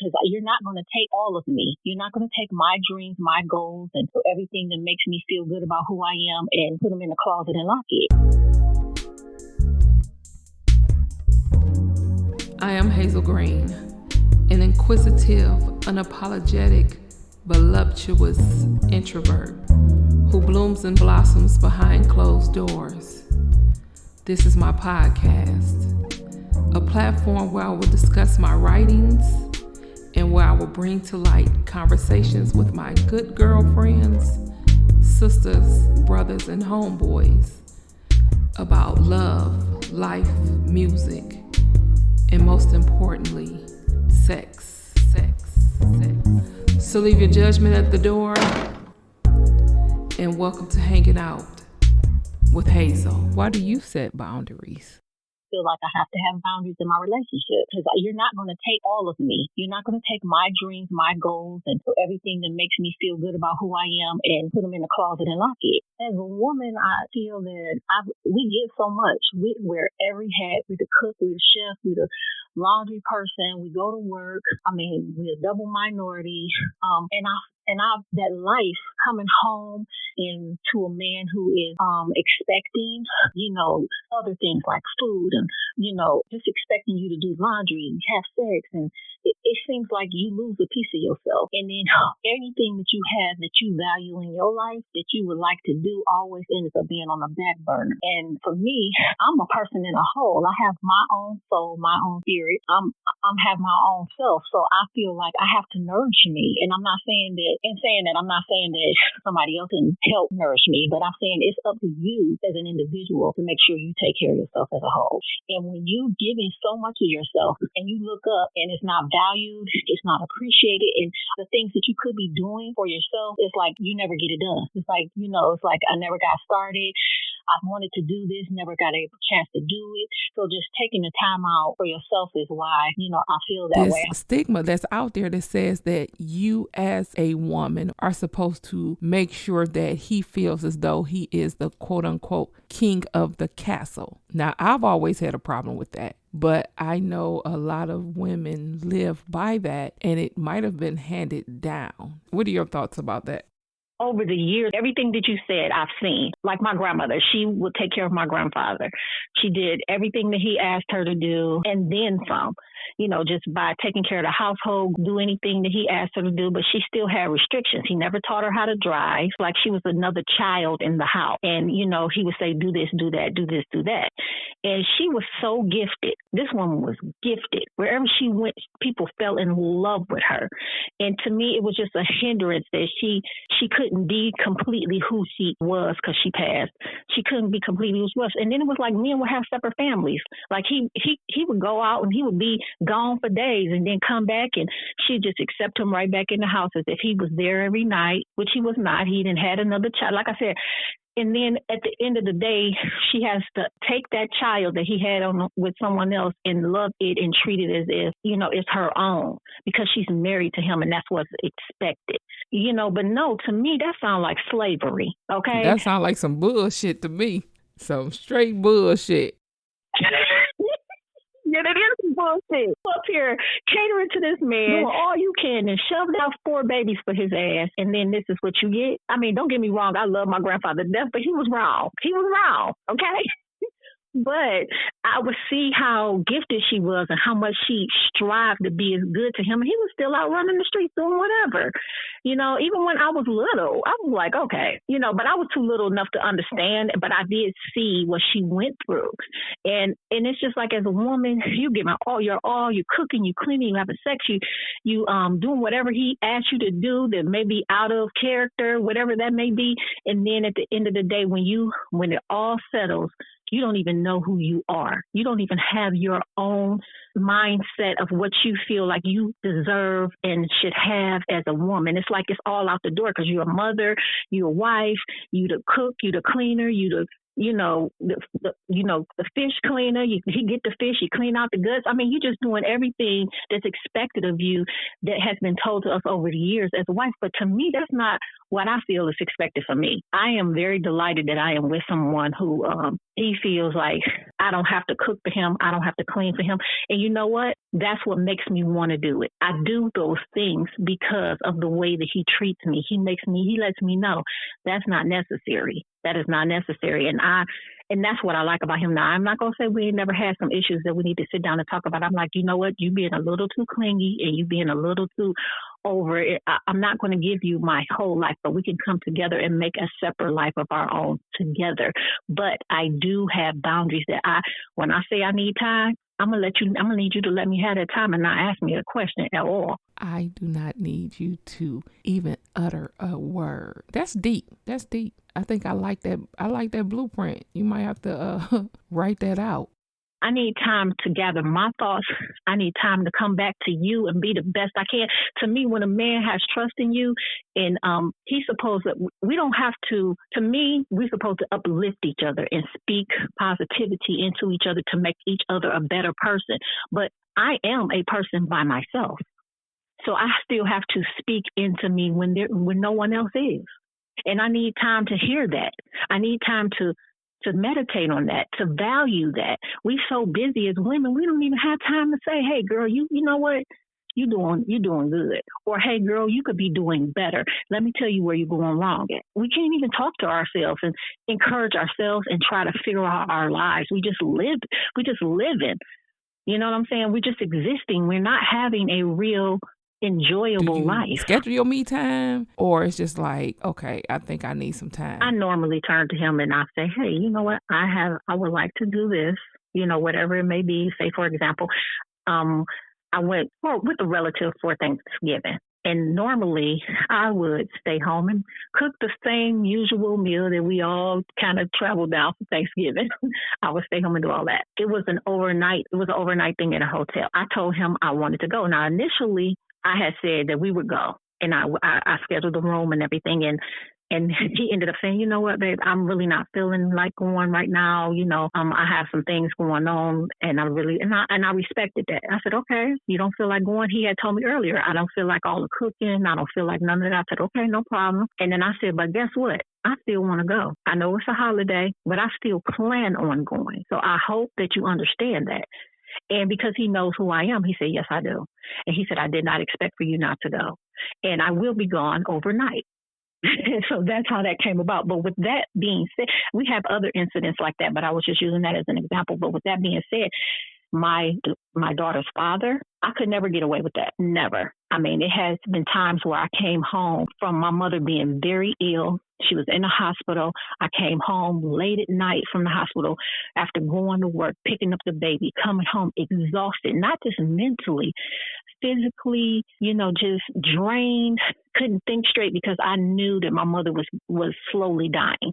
because you're not going to take all of me. You're not going to take my dreams, my goals, and everything that makes me feel good about who I am and put them in the closet and lock it. I am Hayzelgreene, an inquisitive, unapologetic, voluptuous introvert who blooms and blossoms behind closed doors. This is my podcast, a platform where I will discuss my writings and where I will bring to light conversations with my good girlfriends, sisters, brothers, and homeboys about love, life, music, and most importantly, sex. So leave your judgment at the door and welcome to Hanging Out with Hayzel. Why do you set boundaries? Feel like I have to have boundaries in my relationship because you're not going to take all of me. You're not going to take my dreams, my goals, and everything that makes me feel good about who I am and put them in the closet and lock it. As a woman, I feel that we give so much. We wear every hat. We're the cook, we're the chef, we're the laundry person. We go to work. We're a double minority. And that life coming home and to a man who is expecting, other things like food and, just expecting you to do laundry and have sex. And it seems like you lose a piece of yourself. And then anything that you have that you value in your life that you would like to do always ends up being on the back burner. And for me, I'm a person in a whole. I have my own soul, my own spirit. I'm have my own self. So I feel like I have to nourish me. And I'm not saying that, I'm not saying that somebody else can help nourish me, but I'm saying it's up to you as an individual to make sure you take care of yourself as a whole. And when you giving so much of yourself and you look up and it's not valued, it's not appreciated, and the things that you could be doing for yourself, it's like you never get it done. It's like, it's like I never got started. I wanted to do this, never got a chance to do it. So just taking the time out for yourself is why, I feel that way. This stigma that's out there that says that you as a woman are supposed to make sure that he feels as though he is the quote unquote king of the castle. Now, I've always had a problem with that, but I know a lot of women live by that and it might have been handed down. What are your thoughts about that? Over the years, everything that you said, I've seen. Like my grandmother, she would take care of my grandfather. She did everything that he asked her to do and then some, just by taking care of the household, do anything that he asked her to do, but she still had restrictions. He never taught her how to drive, like she was another child in the house. And, he would say, do this, do that, do this, do that. And she was so gifted. This woman was gifted. Wherever she went, people fell in love with her. And to me, it was just a hindrance that she couldn't be completely who she was because she passed. She couldn't be completely who she was. And then it was like men would have separate families. Like he would go out and he would be gone for days and then come back and she'd just accept him right back in the house as if he was there every night, which he was not. He didn't had another child. Like I said, and then at the end of the day, she has to take that child that he had with someone else and love it and treat it as if, it's her own because she's married to him and that's what's expected. But no, to me, that sounds like slavery, okay? That sounds like some bullshit to me. Some straight bullshit. Yeah, that is some bullshit. Up here catering to this man, doing all you can and shoved out 4 babies for his ass. And then this is what you get. Don't get me wrong. I love my grandfather to death, but he was wrong. He was wrong. Okay. But I would see how gifted she was and how much she strived to be as good to him. And he was still out running the streets doing whatever. Even when I was little, I was like, okay, but I was too little enough to understand. But I did see what she went through. And it's just like as a woman, you giving all, you cooking, you cleaning, you having sex, you doing whatever he asked you to do that may be out of character, whatever that may be. And then at the end of the day, when it all settles, you don't even know who you are. You don't even have your own mindset of what you feel like you deserve and should have as a woman. It's like it's all out the door because you're a mother, you're a wife, you the cook, you the cleaner, you the the fish cleaner. He get the fish, he clean out the guts. You're just doing everything that's expected of you that has been told to us over the years as a wife. But to me, that's not what I feel is expected from me. I am very delighted that I am with someone who He feels like I don't have to cook for him. I don't have to clean for him. And you know what? That's what makes me want to do it. I do those things because of the way that he treats me. He lets me know that's not necessary. That is not necessary. And that's what I like about him now. I'm not going to say we ain't never had some issues that we need to sit down and talk about. I'm like, you know what? You being a little too clingy and you being a little too over it. I'm not going to give you my whole life, but we can come together and make a separate life of our own together. But I do have boundaries that when I say I need time, I'm going to need you to let me have that time and not ask me a question at all. I do not need you to even utter a word. That's deep. That's deep. I think I like that. I like that blueprint. You might have to write that out. I need time to gather my thoughts. I need time to come back to you and be the best I can. To me, when a man has trust in you and he's supposed to, we don't have to me, we're supposed to uplift each other and speak positivity into each other to make each other a better person. But I am a person by myself. So I still have to speak into me when no one else is. And I need time to hear that. I need time to meditate on that, to value that. We so busy as women, we don't even have time to say, hey girl, you know what? You're doing good. Or hey girl, you could be doing better. Let me tell you where you're going wrong at. We can't even talk to ourselves and encourage ourselves and try to figure out our lives. We just living. You know what I'm saying? We're just existing. We're not having a real enjoyable life. Schedule your me time, or it's just like, okay, I think I need some time. I normally turn to him and I say, hey, you know what? I would like to do this, whatever it may be. Say, for example, I went with a relative for Thanksgiving. And normally I would stay home and cook the same usual meal that we all kind of travel down for Thanksgiving. I would stay home and do all that. It was an overnight thing at a hotel. I told him I wanted to go. Now, initially, I had said that we would go, and I scheduled the room and everything, and he ended up saying, you know what, babe, I'm really not feeling like going right now. I have some things going on, and I respected that. I said, okay, you don't feel like going? He had told me earlier, I don't feel like all the cooking. I don't feel like none of that. I said, okay, no problem. And then I said, but guess what? I still want to go. I know it's a holiday, but I still plan on going. So I hope that you understand that. And because he knows who I am, he said, yes, I do. And he said, I did not expect for you not to go. And I will be gone overnight. So that's how that came about. But with that being said, we have other incidents like that, but I was just using that as an example. But with that being said, my daughter's father, I could never get away with that. Never. I mean, it has been times where I came home from my mother being very ill. She was in the hospital. I came home late at night from the hospital after going to work, picking up the baby, coming home exhausted, not just mentally, physically, just drained, couldn't think straight because I knew that my mother was slowly dying.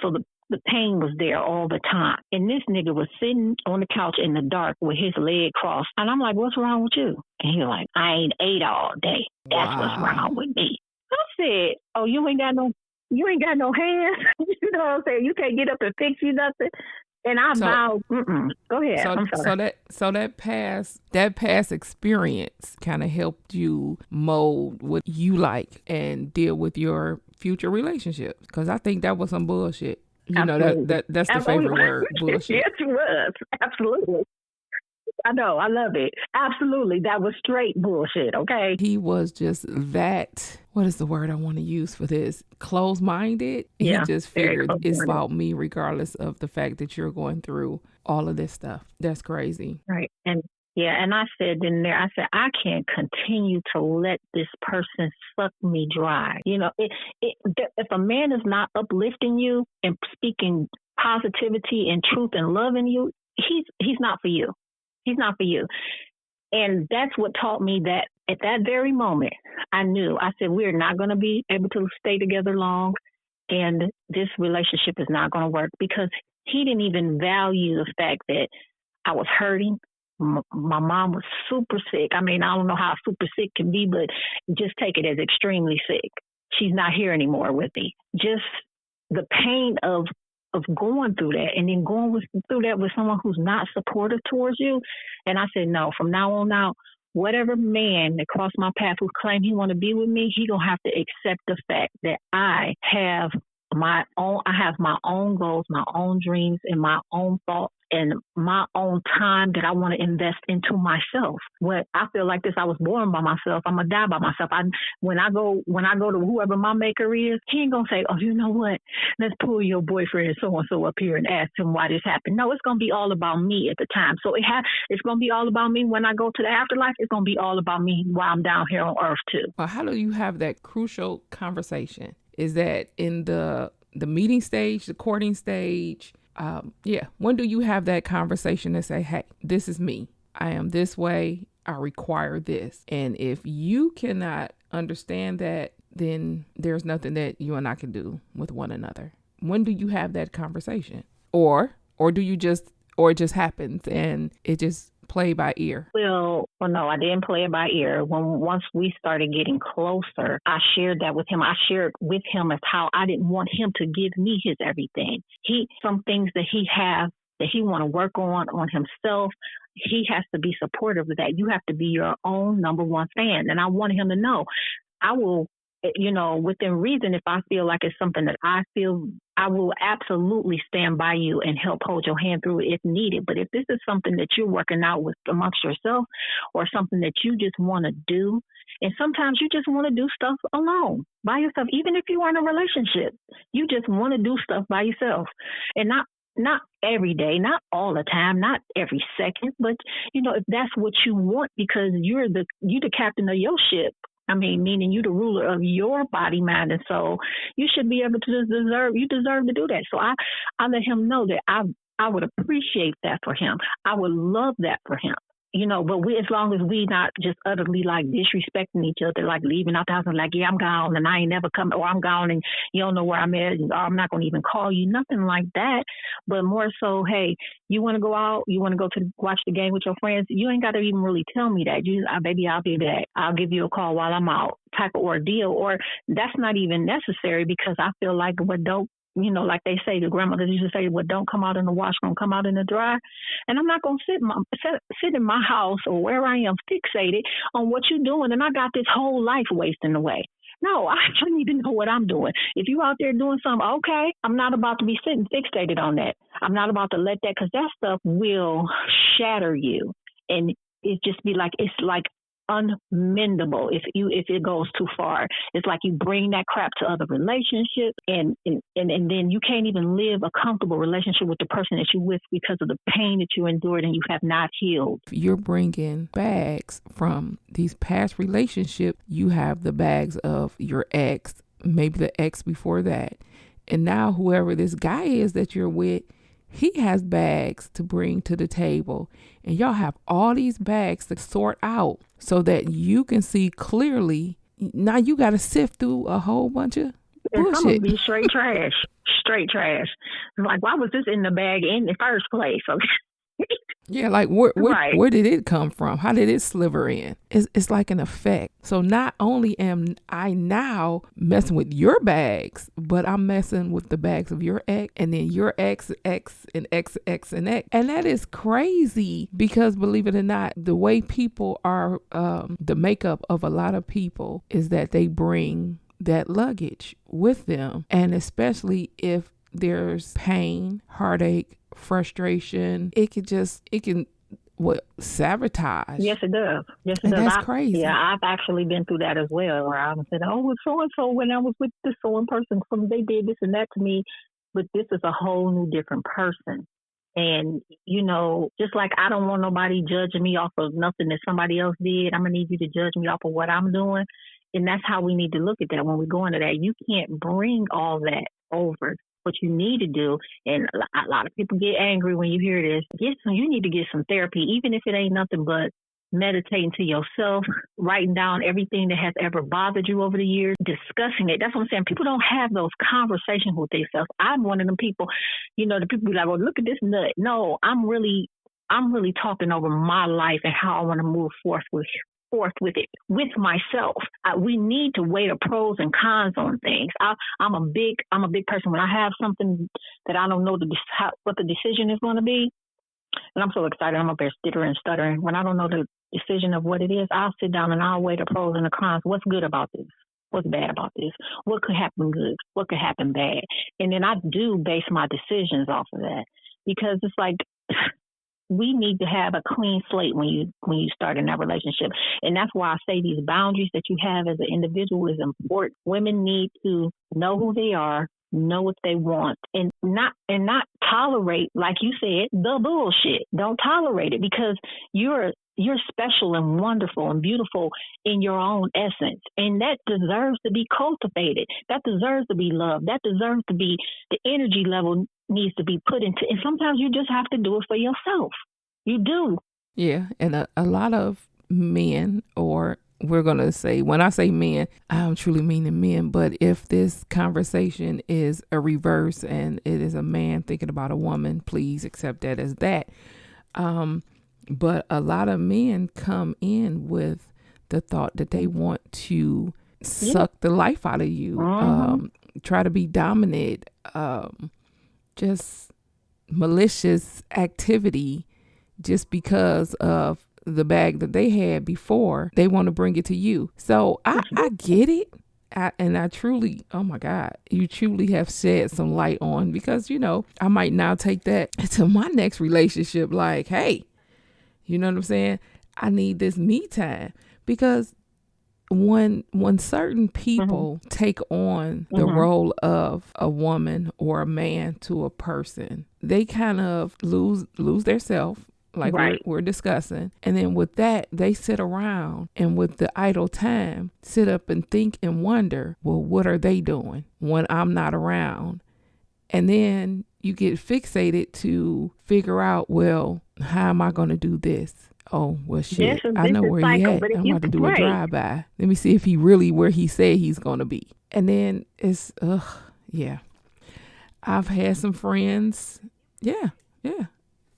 So the pain was there all the time. And this nigga was sitting on the couch in the dark with his leg crossed. And I'm like, what's wrong with you? And he's like, I ain't ate all day. That's what's wrong with me. I said, oh, you ain't got no hands? You know what I'm saying? You can't get up and fix you nothing? And I vowed, go ahead. I'm sorry. So that past experience kind of helped you mold what you like and deal with your future relationships. Because I think that was some bullshit. That's the favorite word, bullshit. Yes, it was. Absolutely. I know. I love it. Absolutely. That was straight bullshit, okay? He was just that, what is the word I want to use for this? Closed-minded. Yeah, he just figured it's about me regardless of the fact that you're going through all of this stuff. That's crazy. Right. And I said in there, I can't continue to let this person suck me dry. If a man is not uplifting you and speaking positivity and truth and love in you, he's not for you. He's not for you. And that's what taught me that at that very moment, I said, we're not going to be able to stay together long. And this relationship is not going to work because he didn't even value the fact that I was hurting. My mom was super sick. I mean, I don't know how super sick can be, but just take it as extremely sick. She's not here anymore with me. Just the pain of going through that and then going through that with someone who's not supportive towards you. And I said, no, from now on out, whatever man that crossed my path who claimed he want to be with me, he going to have to accept the fact that I have I have my own goals, my own dreams, and my own thoughts and my own time that I want to invest into myself. When I feel like this, I was born by myself. I'm gonna die by myself. When I go to whoever my maker is, he ain't gonna say, "Oh, you know what? Let's pull your boyfriend so and so up here and ask him why this happened." No, it's gonna be all about me at the time. So it's gonna be all about me when I go to the afterlife. It's gonna be all about me while I'm down here on earth too. Well, how do you have that crucial conversation? Is that in the meeting stage, the courting stage? When do you have that conversation and say, hey, this is me. I am this way. I require this. And if you cannot understand that, then there's nothing that you and I can do with one another. When do you have that conversation? Or do you just, or it just happens and it just play by ear? Well, no, I didn't play it by ear. Once we started getting closer, I shared that with him. I shared with him as how I didn't want him to give me his everything. Some things that he has that he want to work on himself, he has to be supportive of that. You have to be your own number one fan. And I wanted him to know, I will, within reason, if I feel like it's something that I feel, I will absolutely stand by you and help hold your hand through it if needed. But if this is something that you're working out with amongst yourself or something that you just want to do, and sometimes you just want to do stuff alone by yourself, even if you are in a relationship, you just want to do stuff by yourself and not every day, not all the time, not every second, but if that's what you want because you're the captain of your ship. I mean, meaning you the ruler of your body, mind, and soul. You should be able to deserve to do that. So I let him know that I would appreciate that for him. I would love that for him. But as long as we not just utterly like disrespecting each other, like leaving out the house and like, yeah, I'm gone and I ain't never coming, or I'm gone and you don't know where I'm at, or I'm not going to even call you, nothing like that. But more so, hey, you want to go out, you want to go to watch the game with your friends, you ain't got to even really tell me that. Baby, I'll be back. I'll give you a call while I'm out type of ordeal. Or that's not even necessary because I feel like what don't, like they say, the grandmothers used to say, well, don't come out in the wash, gonna come out in the dry. And I'm not going to sit in my house or where I am fixated on what you're doing. And I got this whole life wasting away. No, I need to know what I'm doing. If you out there doing something, okay, I'm not about to be sitting fixated on that. I'm not about to let that, because that stuff will shatter you. And it just be like, it's like unmendable if it goes too far. It's like you bring that crap to other relationships and then you can't even live a comfortable relationship with the person that you're with because of the pain that you endured and you have not healed. You're bringing bags from these past relationships. You have the bags of your ex, maybe the ex before that, and now whoever this guy is that you're with, he has bags to bring to the table, and y'all have all these bags to sort out so that you can see clearly. Now you got to sift through a whole bunch of bullshit. It's going to be straight trash. Like, why was this in the bag in the first place? Yeah, like where did it come from? How did it sliver in? It's like an effect. So not only am I now messing with your bags, but I'm messing with the bags of your ex, and then your ex, and X, and X. And that is crazy because, believe it or not, the way people are, the makeup of a lot of people is that they bring that luggage with them. And especially if there's pain, heartache, frustration, it can sabotage. Yes, it does. And that's crazy. Yeah, I've actually been through that as well, where I said, oh, so and so when I was with this so and person, they did this and that to me, but this is a whole new different person. And just like I don't want nobody judging me off of nothing that somebody else did, I'm gonna need you to judge me off of what I'm doing. And that's how we need to look at that when we go into that. You can't bring all that over. What you need to do, and a lot of people get angry when you hear this, you need to get some therapy, even if it ain't nothing but meditating to yourself, writing down everything that has ever bothered you over the years, discussing it. That's what I'm saying. People don't have those conversations with themselves. I'm one of them people, the people be like, well, look at this nut. No, I'm really talking over my life and how I want to move forth with it, with myself. We need to weigh the pros and cons on things. I'm a big person. When I have something that I don't know what the decision is going to be, and I'm so excited, I'm up there stuttering. When I don't know the decision of what it is, I'll sit down and I'll weigh the pros and the cons. What's good about this? What's bad about this? What could happen good? What could happen bad? And then I do base my decisions off of that, because it's like we need to have a clean slate when you start in that relationship. And that's why I say these boundaries that you have as an individual is important. Women need to know who they are, know what they want, and not tolerate, like you said, the bullshit. Don't tolerate it, because you're special and wonderful and beautiful in your own essence. And that deserves to be cultivated. That deserves to be loved. That deserves to be, the energy level needs to be put into, and sometimes you just have to do it for yourself. You do. Yeah. And a lot of men, or we're going to say, when I say men, I'm truly meaning men. But if this conversation is a reverse and it is a man thinking about a woman, please accept that as that. But a lot of men come in with the thought that they want to suck the life out of you, try to be dominant, just malicious activity just because of the bag that they had before. They want to bring it to you. So I get it. And I truly, oh my God, you truly have shed some light on, because, I might now take that to my next relationship. Like, hey, you know what I'm saying? I need this me time, because when certain people take on the role of a woman or a man to a person, they kind of lose their self, like we're discussing. And then with that, they sit around and with the idle time, sit up and think and wonder, well, what are they doing when I'm not around? And then you get fixated to figure out, well, how am I going to do this? Oh, well, shit, I know where he at. I'm about to do a drive-by. Let me see if he really where he said he's going to be. And then it's, yeah. I've had some friends. Yeah,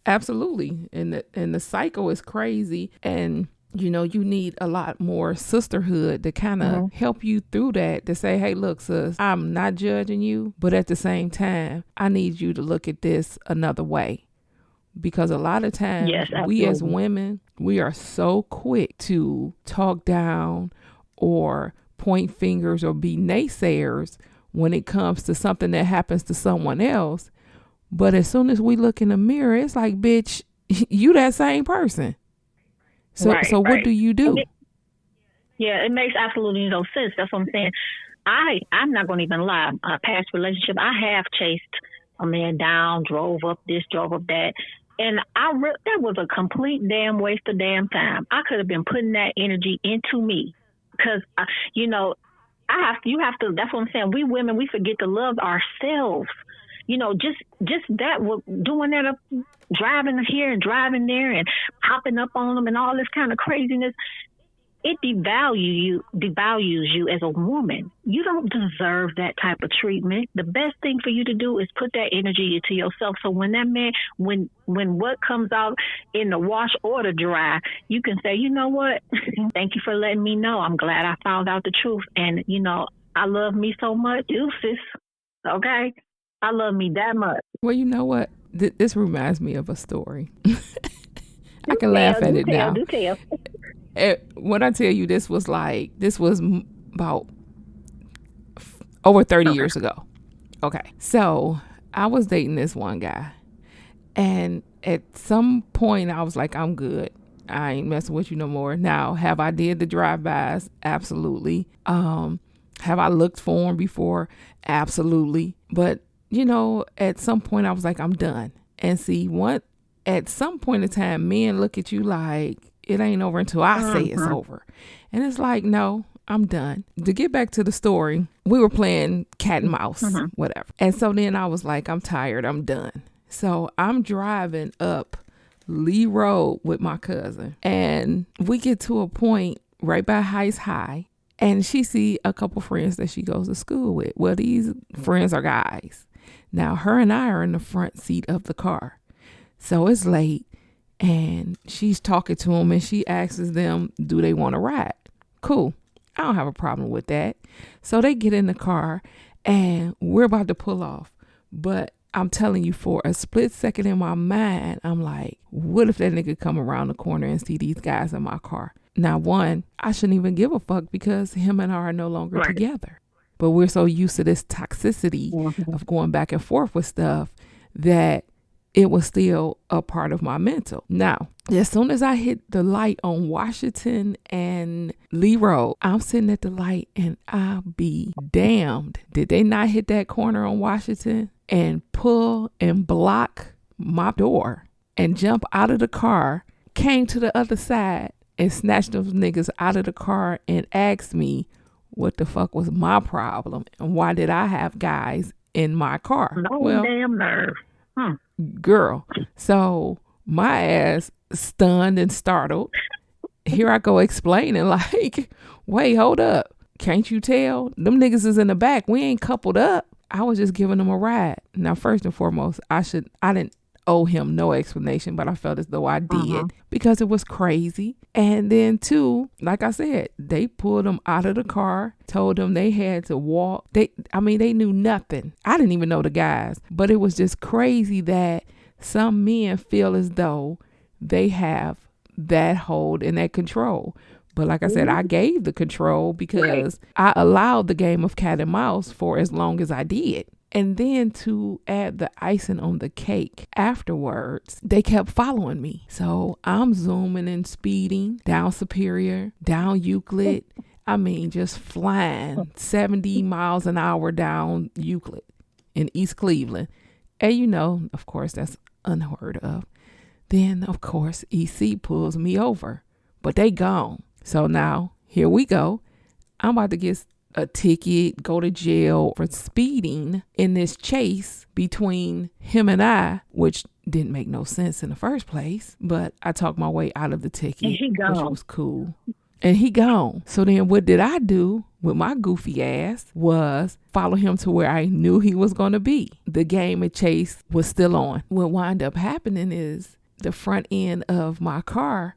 absolutely. And the cycle is crazy. And, you need a lot more sisterhood to kind of help you through that, to say, hey, look, sis, I'm not judging you, but at the same time, I need you to look at this another way. Because a lot of times we as women, we are so quick to talk down or point fingers or be naysayers when it comes to something that happens to someone else. But as soon as we look in the mirror, it's like, bitch, you that same person. So what do you do? It makes absolutely no sense. That's what I'm saying. I'm not going to even lie. A past relationship, I have chased a man down, drove up this, drove up that. And that was a complete damn waste of damn time. I could have been putting that energy into me, because, you have to, that's what I'm saying. We women, we forget to love ourselves. Just that, doing that, driving here and driving there and popping up on them and all this kind of craziness. It devalues you as a woman. You don't deserve that type of treatment. The best thing for you to do is put that energy into yourself. So when that man, when what comes out in the wash or the dry, you can say, you know what? Thank you for letting me know. I'm glad I found out the truth. And, I love me so much. Deuces. Okay? I love me that much. Well, you know what? This reminds me of a story. I can laugh at it now. Do tell. When I tell you, this was about over 30 years ago. Okay. So I was dating this one guy, and at some point I was like, I'm good. I ain't messing with you no more. Now, have I did the drive-bys? Absolutely. Have I looked for him before? Absolutely. But, at some point I was like, I'm done. And see, at some point in time, men look at you like, it ain't over until I say it's over. And it's like, no, I'm done. To get back to the story, we were playing cat and mouse, whatever. And so then I was like, I'm tired. I'm done. So I'm driving up Lee Road with my cousin. And we get to a point right by Hayes High. And she see a couple friends that she goes to school with. Well, these friends are guys. Now, her and I are in the front seat of the car. So it's late. And she's talking to them and she asks them, do they want to ride? Cool. I don't have a problem with that. So they get in the car and we're about to pull off. But I'm telling you, for a split second in my mind, I'm like, what if that nigga come around the corner and see these guys in my car? Now, one, I shouldn't even give a fuck because him and I are no longer Right. together. But we're so used to this toxicity of going back and forth with stuff that it was still a part of my mental. Now, as soon as I hit the light on Washington and Lee Road, I'm sitting at the light and I'll be damned. Did they not hit that corner on Washington and pull and block my door and jump out of the car, came to the other side and snatched those niggas out of the car and asked me what the fuck was my problem and why did I have guys in my car? No damn nerve. Girl. So my ass stunned and startled. Here I go explaining like, wait, hold up. Can't you tell? Them niggas is in the back. We ain't coupled up. I was just giving them a ride. Now, first and foremost, I didn't owe him no explanation, but I felt as though I did because it was crazy. And then two, like I said, they pulled them out of the car, told them they had to walk. They knew nothing. I didn't even know the guys, but it was just crazy that some men feel as though they have that hold and that control. But like I said, I gave the control because I allowed the game of cat and mouse for as long as I did. And then to add the icing on the cake afterwards, they kept following me. So I'm zooming and speeding down Superior, down Euclid. I mean, just flying 70 miles an hour down Euclid in East Cleveland. And you know, of course, that's unheard of. Then, of course, EC pulls me over, but they gone. So now here we go. I'm about to get a ticket, go to jail for speeding in this chase between him and I, which didn't make no sense in the first place. But I talked my way out of the ticket, which was cool. And he gone. So then what did I do with my goofy ass was follow him to where I knew he was going to be. The game of chase was still on. What wound up happening is the front end of my car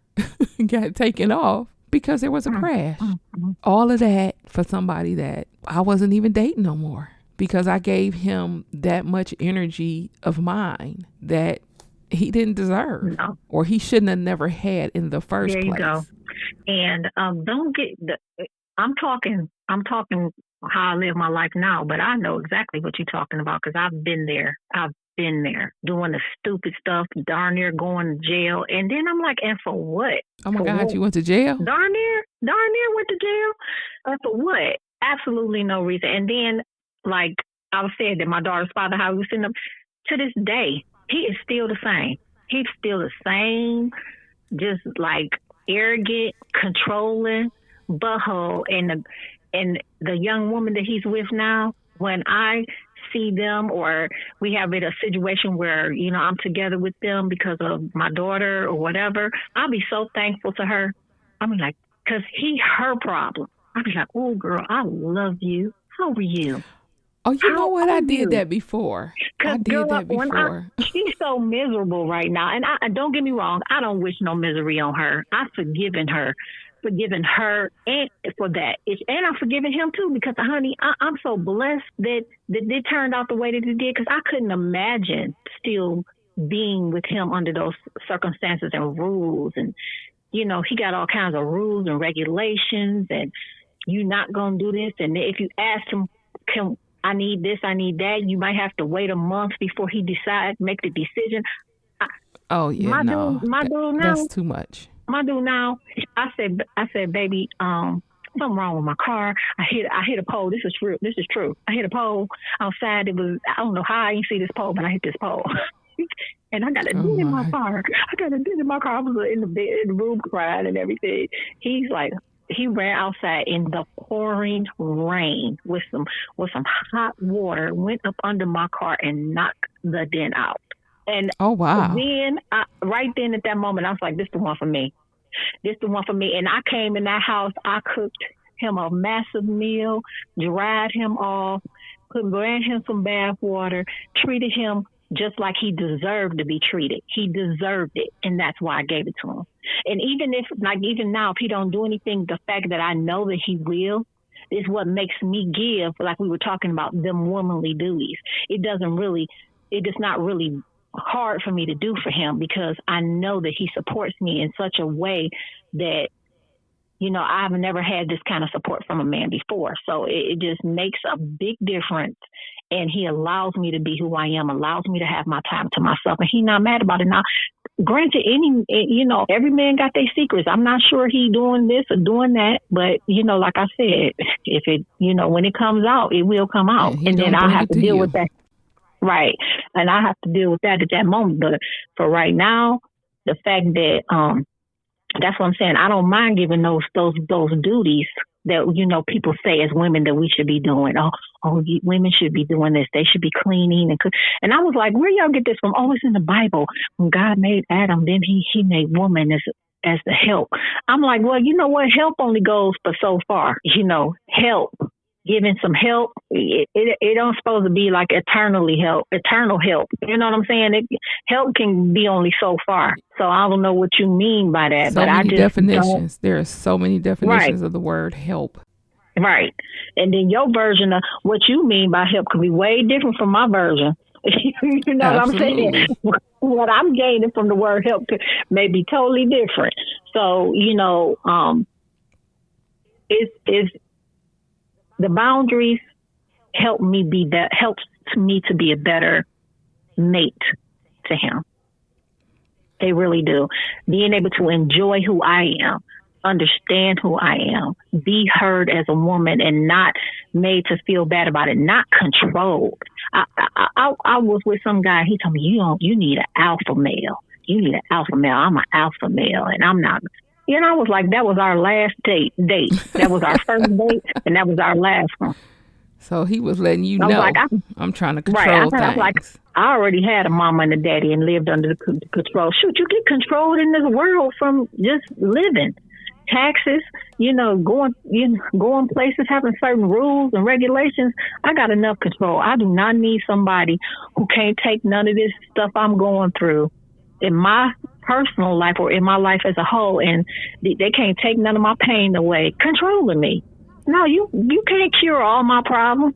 got taken off because there was a crash. All of that for somebody that I wasn't even dating no more because I gave him that much energy of mine that he didn't deserve or he shouldn't have never had in the first place. There you go. And don't get I'm talking how I live my life now, but I know exactly what you're talking about because I've been there. I've been there doing the stupid stuff, darn near going to jail. And then I'm like, and for what? Oh my God, you went to jail? Darn near went to jail. For what? Absolutely no reason. And then, like I was saying that my daughter's father, how he was sitting up to this day, he is still the same. He's still the same, just like arrogant, controlling, butthole. And the young woman that he's with now, when I see them or we have a situation where, you know, I'm together with them because of my daughter or whatever, I'll be so thankful to her. I'll be like, because her problem. I'll be like, oh, girl, I love you. How are you? Oh, you know what? I did that before. She's so miserable right now. And I don't get me wrong. I don't wish no misery on her. I've forgiven her and for that. And I'm forgiving him too because, honey, I'm so blessed that it turned out the way that it did because I couldn't imagine still being with him under those circumstances and rules. And, you know, he got all kinds of rules and regulations and you're not going to do this. And if you ask him, I need this, I need that, you might have to wait a month before he decides, make the decision. My dude now, that's too much. My dude now, I said, baby, something wrong with my car. I hit a pole. This is true. I hit a pole outside. It was, I don't know how I didn't see this pole, but I hit this pole. And I got a dent in my car. I was in the room crying and everything. He's like, he ran outside in the pouring rain with some hot water, went up under my car and knocked the dent out. And oh wow! Then right then at that moment, I was like, "This is the one for me. This is the one for me." And I came in that house. I cooked him a massive meal, dried him off, ran him some bath water, treated him just like he deserved to be treated. He deserved it, and that's why I gave it to him. And even now, if he don't do anything, the fact that I know that he will is what makes me give. Like we were talking about them womanly duties. It is not really hard for me to do for him because I know that he supports me in such a way that I've never had this kind of support from a man before. So it just makes a big difference. And he allows me to be who I am, allows me to have my time to myself. And he's not mad about it. Now, granted, every man got their secrets. I'm not sure he doing this or doing that. But, like I said, if it, when it comes out, it will come out. And then I have to deal with that. Right. And I have to deal with that at that moment. But for right now, the fact that, that's what I'm saying. I don't mind giving those duties that, people say as women that we should be doing. Women should be doing this. They should be cleaning and cook. And I was like, where y'all get this from? Oh, it's in the Bible. When God made Adam, then he made woman as the help. I'm like, well, you know what? Help only goes for so far. Help. Giving some help, it don't supposed to be like eternal help. You know what I'm saying? Help can be only so far. So I don't know what you mean by that. So many definitions. There are so many definitions of the word help. Right. And then your version of what you mean by help could be way different from my version. You know Absolutely. what I'm saying? What I'm gaining from the word help may be totally different. So, the boundaries helps me to be a better mate to him. They really do. Being able to enjoy who I am, understand who I am, be heard as a woman and not made to feel bad about it, not controlled. I was with some guy, he told me, you need an alpha male. You need an alpha male. I'm an alpha male and I'm not. I was like, that was our last date. That was our first date, and that was our last one. So he was letting you know, like, I'm trying to control things. I like, I already had a mama and a daddy and lived under the control. Shoot, you get controlled in this world from just living. Taxes, going places, having certain rules and regulations. I got enough control. I do not need somebody who can't take none of this stuff I'm going through in my personal life or in my life as a whole, and they can't take none of my pain away, controlling me. No, you can't cure all my problems.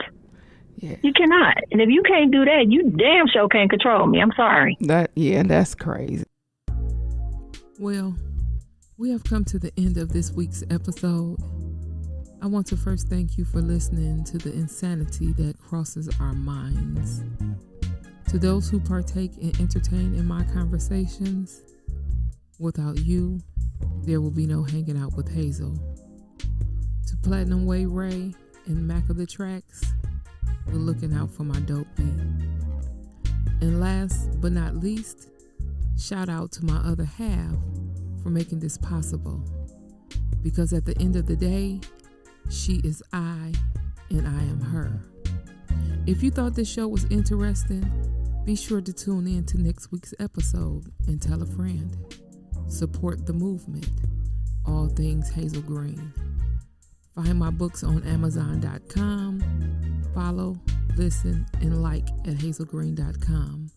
Yeah. You cannot. And if you can't do that, you damn sure can't control me. I'm sorry. That's crazy. Well, we have come to the end of this week's episode. I want to first thank you for listening to the insanity that crosses our minds. To those who partake and entertain in my conversations, without you, there will be no hanging out with Hayzel. To Platinum Way Ray and Mac of the Tracks, we're looking out for my dope beat. And last but not least, shout out to my other half for making this possible. Because at the end of the day, she is I and I am her. If you thought this show was interesting, be sure to tune in to next week's episode and tell a friend. Support the movement. All things Hayzelgreene. Find my books on Amazon.com. Follow, listen, and like at Hayzelgreene.com.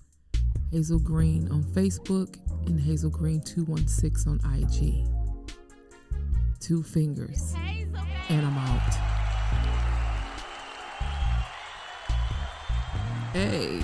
Hayzelgreene on Facebook and Hayzelgreene216 on IG. 2 fingers. And I'm out. Hey.